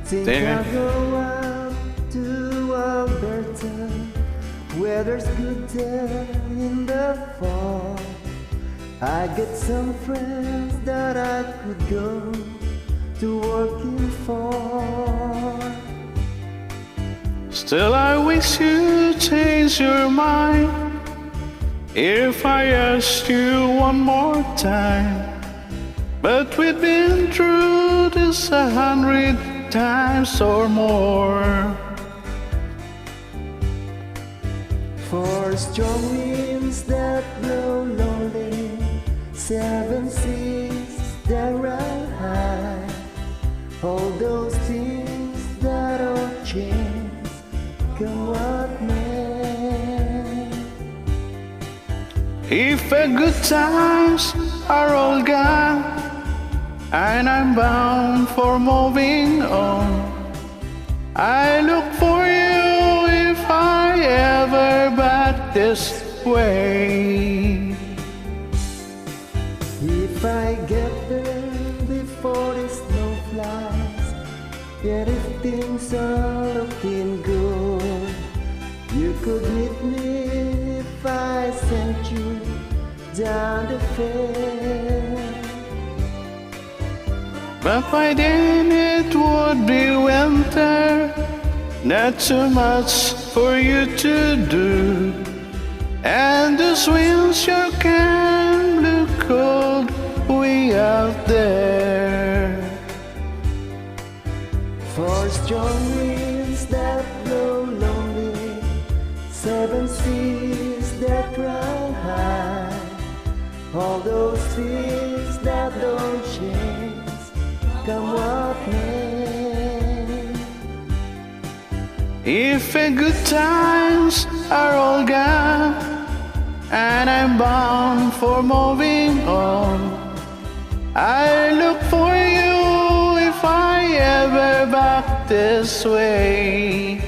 Think I'll go up to Alberta, where there's good there in the fall. I get some friends that I could go to working for. Still I wish you'd change your mind if I asked you one more time. But we've been through this 100 times or more. For strong winds that blow lonely, 7 seas that run high, all those things that all change, come what may. If the good times are all gone and I'm bound for moving on, I look for you if I ever back this way. If I get there before the snow flies, yet if things are looking good, you could meet me if I sent you down the fair. But by then it would be winter, not too much for you to do, and those winds sure can look cold way out there. For strong winds that blow lonely, 7 seas that run high, all those things that don't change, come what may. If the good times are all gone and I'm bound for moving on, I look for you if I ever back this way.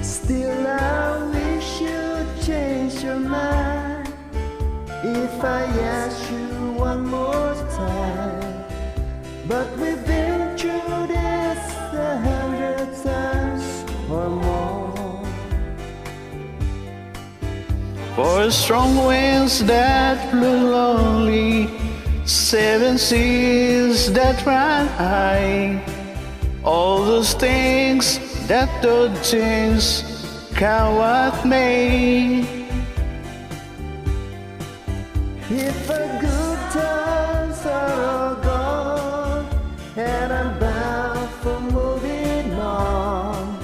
Still I wish you'd change your mind if I ask you one more time. But we've been through this 100 times or more. For strong winds that blow lonely, 7 seas that run high, all those things that don't change, come what may. If the good times are all gone and I'm bound for moving on,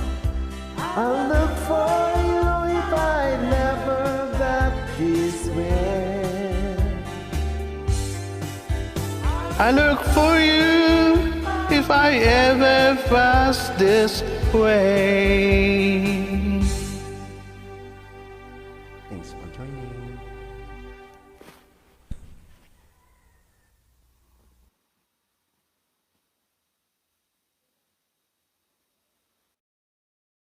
I'll look for you if I never back this way. I look for you if I ever pass this way. Thanks for joining.